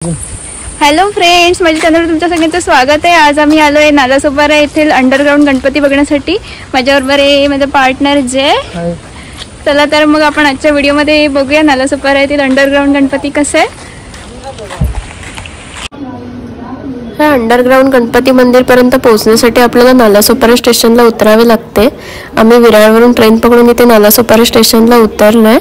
Hello friends, माझ्या चॅनलवर तुमच्या सगळ्यांचं स्वागत आहे। आज आम्ही आलो आहे नालासोपारा येथील अंडरग्राउंड गणपती बघण्यासाठी। माझ्याबरोबर आहे माझा पार्टनर जय। चला तर मग आपण आजच्या व्हिडिओमध्ये बघूया नालासोपारा येथील अंडरग्राउंड गणपती कसं आहे। ह्या अंडरग्राउंड गणपती मंदिर पर्यंत पोहोचण्यासाठी आपल्याला नालासोपारा स्टेशनला उतरावे लागते। आम्ही विरारवरून ट्रेन पकडून इथे नालासोपारा स्टेशनला उतरलोय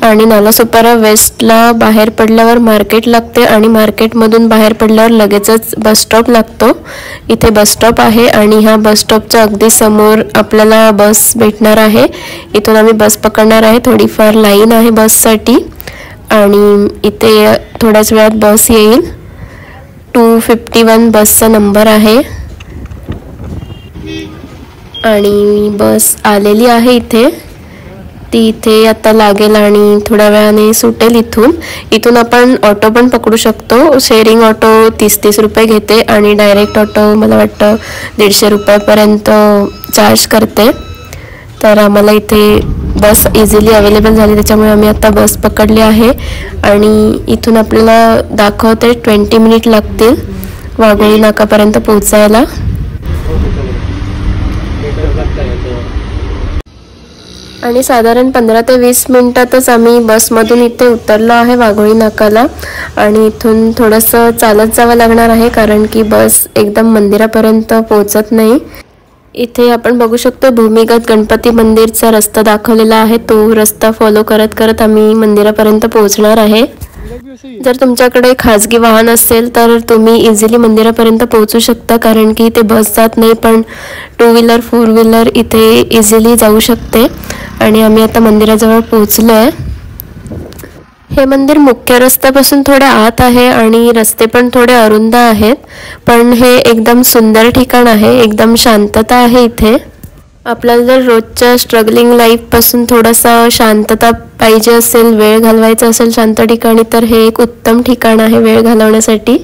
आणि नालासोपारा वेस्टला बाहेर पडल्यावर मार्केट लागते आणि मार्केटमधून बाहेर पडल्यावर लगेचच बस स्टॉप लागतो। इथे बस स्टॉप आहे आणि ह्या बस स्टॉपच्या अगदी समोर आपल्याला बस भेटणार आहे। इथून आम्ही बस पकडणार आहे। थोडीफार लाईन आहे बससाठी आणि इथे थोड्याच वेळात बस येईल। 251 बसचा नंबर आहे आणि बस आलेली आहे इथे। ती इथे आता लागेल आणि थोड्या वेळाने सुटेल। इथून आपण ऑटो पण पकडू शकतो। शेअरिंग ऑटो 30 रुपये घेते आणि डायरेक्ट ऑटो मला वाटतं 150 रुपयापर्यंत चार्ज करते। तर आम्हाला इथे बस इझिली अवेलेबल झाली, त्याच्यामुळे आम्ही आता बस पकडली आहे आणि इथून आपल्याला दाखवते 20 मिनिट लागतील वाघोळी नाकापर्यंत पोहोचायला। आणि साधारण 15 ते 20 मिनिटातच आम्ही बसमधून इथे उतरलो आहे वाघोळी नाकाला आणि इथून थोडंसं चालत जावं लागणार आहे कारण की बस एकदम मंदिरापर्यंत पोहोचत नाही। इथे आपण बघू शकतो भूमिगत गणपती मंदिरचा रस्ता दाखवलेला आहे। तो रस्ता फॉलो करत करत आम्ही मंदिरापर्यंत पोहोचणार आहे। जर तुमच्याकडे खाजगी वाहन असेल तर तुम्ही इझिली मंदिरापर्यंत पोहोचू शकता कारण की इथे बस जात नाही, पण 2 व्हीलर 4 व्हीलर इथे इझिली जाऊ शकते। आणि आम्ही आता मंदिराजवळ पोहोचलोय। हे मंदिर मुख्य रस्त्यापासून थोडे आत आहे आणि रस्ते पण थोडे अरुंद आहेत, पण हे एकदम सुंदर ठिकाण आहे। एकदम शांतता आहे इथे। आपल्याला जर रोजच्या स्ट्रगलिंग लाईफपासून थोडासा शांतता पाहिजे असेल, वेळ घालवायचा असेल शांत ठिकाणी, तर हे एक उत्तम ठिकाण आहे वेळ घालवण्यासाठी।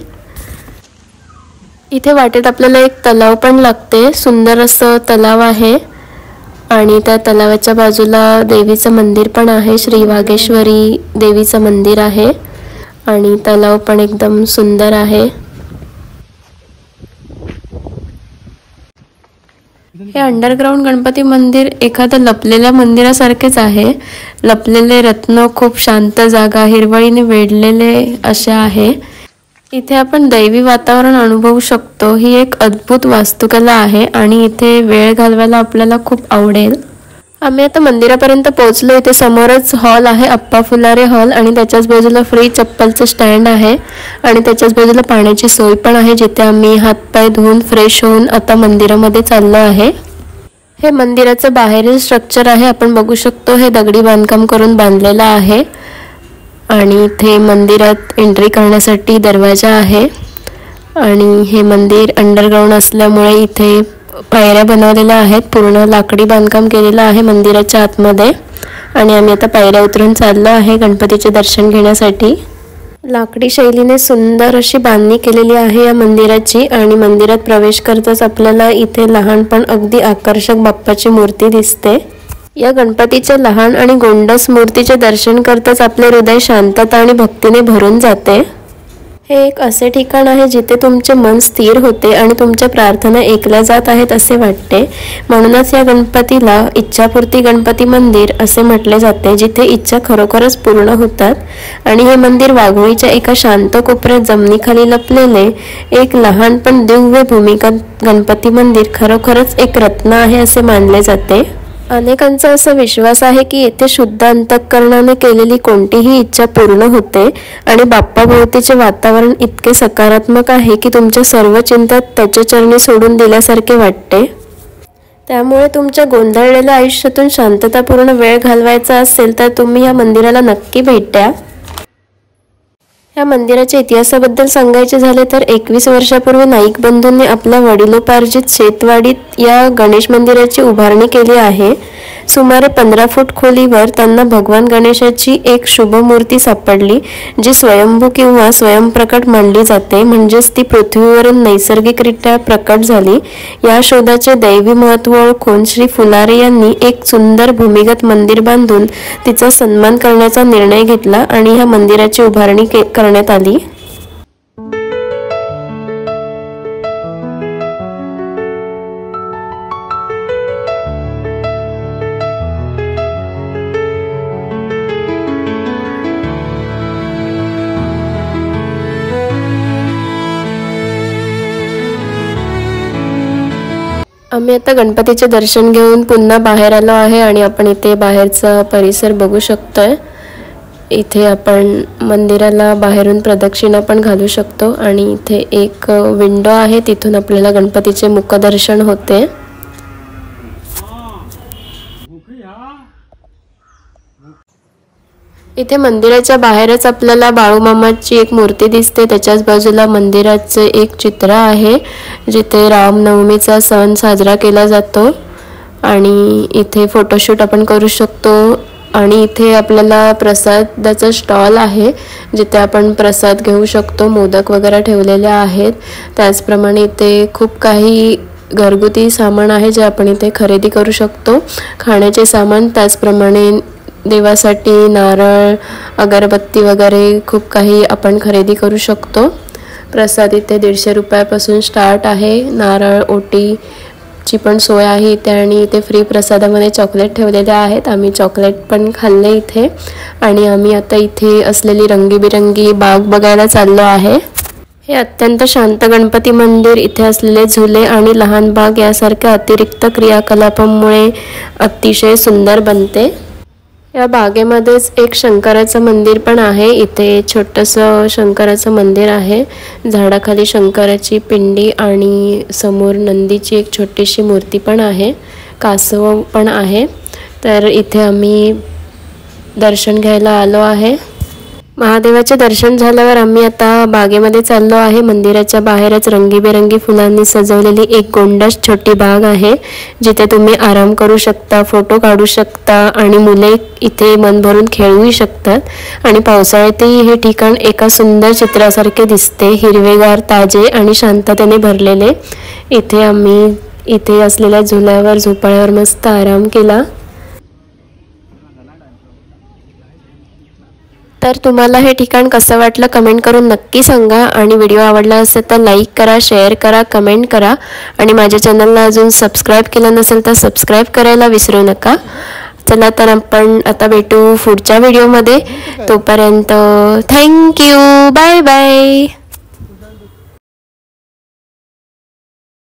इथे वाटेत आपल्याला एक तलाव पण लागते। सुंदर असं तलाव आहे आणि त्या तलावाच्या बाजूला देवीचं मंदिर पण आहे। श्री वागेश्वरी देवीचं मंदिर आहे आणि तलाव पण एकदम सुंदर आहे। हे अंडरग्राउंड गणपती मंदिर एखाद्या लपलेल्या मंदिरासारखेच आहे। लपलेले रत्न, खूप शांत जागा, हिरवळीने वेढलेले असे आहे। इथे आपण दैवी वातावरण अनुभवू शकतो। ही एक अद्भुत वास्तुकला आहे आणि इथे वेळ घालवायला आपल्याला खूप आवडेल। आम्ही आता मंदिरापर्यंत पोहोचलो। इथे समोरच हॉल आहे, अप्पा फुलारे हॉल, आणि त्याच्याच बाजूला फ्री चप्पलचं स्टँड आहे आणि त्याच्याच बाजूला पाण्याची सोय पण आहे, जिथे आम्ही हातपाय धुवून फ्रेश होऊन आता मंदिरामध्ये चाललो आहे। हे मंदिराचं बाहेरील स्ट्रक्चर आहे, आपण बघू शकतो। हे दगडी बांधकाम करून बांधलेलं आहे आणि इथे मंदिरात एंट्री करण्यासाठी दरवाजा आहे आणि हे मंदिर अंडरग्राउंड असल्यामुळे इथे पायऱ्या बनवलेल्या आहेत। पूर्ण लाकडी बांधकाम केलेलं आहे मंदिराच्या आतमध्ये आणि आम्ही आता पायऱ्या उतरून चाललो आहे गणपतीचे दर्शन घेण्यासाठी। लाकडी शैलीने सुंदर अशी बांधणी केलेली आहे या मंदिराची आणि मंदिरात प्रवेश करताच आपल्याला इथे लहान पण अगदी आकर्षक बाप्पाची मूर्ती दिसते। या गणपतीच्या लहान आणि गोंडस मूर्तीचे दर्शन करताच आपले हृदय शांतता आणि भक्तीने भरून जाते। हे एक असे ठिकाण आहे जिथे तुमचे मन स्थिर होते आणि तुमच्या प्रार्थना ऐकल्या जात आहेत असे वाटते। म्हणूनच या गणपतीला इच्छापूर्ती गणपती मंदिर असे म्हटले जाते, जिथे इच्छा खरोखरच पूर्ण होतात। आणि हे मंदिर वाघोळीच्या एका शांत कोपऱ्यात जमिनीखाली लपलेले एक लहान पण दिव्य भूमिगत गणपती मंदिर खरोखरच एक रत्न आहे असे मानले जाते। अनेकांचा असा विश्वास आहे की येथे शुद्ध अंतःकरणाने केलेली कोणतीही इच्छा पूर्ण होते आणि बाप्पाभोवतीचे वातावरण इतके सकारात्मक आहे की तुमच्या सर्व चिंता त्याच्या चरणी सोडून दिल्यासारखे वाटते। त्यामुळे तुमच्या गोंधळलेल्या आयुष्यातून शांततापूर्ण वेळ घालवायचा असेल तर तुम्ही या मंदिराला नक्की भेट द्या। या मंदिराच्या इतिहासाबद्दल सांगायचे झाले तर 21 वर्षापूर्वी नाईक बंधूंनी आपल्या वडिलोपार्जित शेतवाडीत या गणेश मंदिराची उभारणी केली आहे। सुमारे 15 फूट खोलीवर त्यांना भगवान गणेशाची एक शुभ मूर्ती सापडली, जी स्वयंभू किंवा स्वयंप्रकट मानली जाते, म्हणजेच ती पृथ्वीवरून नैसर्गिकरित्या प्रकट झाली। या शोधाचे दैवी महत्त्व ओळखून श्री फुलारे यांनी एक सुंदर भूमिगत मंदिर बांधून तिचा सन्मान करण्याचा निर्णय घेतला आणि ह्या मंदिराची उभारणी करण्यात आली। आम्ही आता गणपतीचे दर्शन घेऊन पुन्हा बाहेर आलो आहे आणि आपण इथे बाहेरचा परिसर बघू शकतोय. इथे आपण मंदिराला बाहेरून प्रदक्षिणा पण घालू शकतो आणि इथे एक विंडो आहे, तिथून आपल्याला गणपतीचे मुखदर्शन होते. इथे मंदिराच्या बाहेरच आपल्याला बाळूमामाची एक मूर्ती दिसते. त्याच्याच बाजूला मंदिराचे एक चित्र आहे जिथे रामनवमीचा सण साजरा केला जातो आणि इथे फोटोशूट आपण करू शकतो. आणि इथे आपल्याला प्रसादाचा स्टॉल आहे जिथे आपण प्रसाद घेऊ शकतो. मोदक वगैरे ठेवलेले आहेत. त्याचप्रमाणे इथे खूप काही घरगुती सामान आहे जे आपण इथे खरेदी करू शकतो. खाण्याचे सामान, त्याचप्रमाणे देवासाठी नारळ, अगरबत्ती वगैरे खूप काही आपण खरेदी करू शकतो. प्रसाद इथे 150 रुपयापासून स्टार्ट आहे. नारळ, ओटीची पण सोय आहे इथे आणि इथे फ्री प्रसादामध्ये चॉकलेट ठेवलेले आहेत. आम्ही चॉकलेट पण खाल्ले इथे आणि आम्ही आता इथे असलेली रंगीबिरंगी बाग बघायला चाललो आहे. हे अत्यंत शांत गणपती मंदिर, इथे असलेले झुले आणि लहान बाग यासारख्या अतिरिक्त क्रियाकलापांमुळे अतिशय सुंदर बनते. या बागेमध्येच एक शंकराचं मंदिर पण आहे. इथे छोटंसं शंकराचं मंदिर आहे. झाडाखाली शंकराची पिंडी आणि समोर नंदीची एक छोटीशी मूर्ती पण आहे. कासव पण आहे. तर इथे आम्ही दर्शन घ्यायला आलो आहे. महादेवाचे दर्शन झाल्यावर आम्ही आता बागेमध्ये चाललो आहे. मंदिराच्या बाहेरच रंगीबेरंगी फुलांनी सजवलेली एक गोंडस छोटी बाग आहे जिथे तुम्ही आराम करू शकता, फोटो काढू शकता आणि मुले इथे मन भरून खेळूही शकतात. आणि पावसाळ्यातही हे ठिकाण एका सुंदर चित्रासारखे दिसते, हिरवेगार, ताजे आणि शांततेने भरलेले. इथे आम्ही इथे असलेल्या झुल्यावर, झोपाळ्यावर मस्त आराम केला. तर तुम्हाला हे ठिकाण कसं वाटलं कमेंट करून नक्की सांगा आणि व्हिडिओ आवडला असेल तर लाईक करा, शेअर करा, कमेंट करा आणि माझ्या चॅनलला अजून सबस्क्राईब केलं नसेल तर सबस्क्राईब करायला विसरू नका. चला तर आपण आता भेटू पुढच्या व्हिडिओमध्ये. तोपर्यंत थँक्यू, बाय बाय.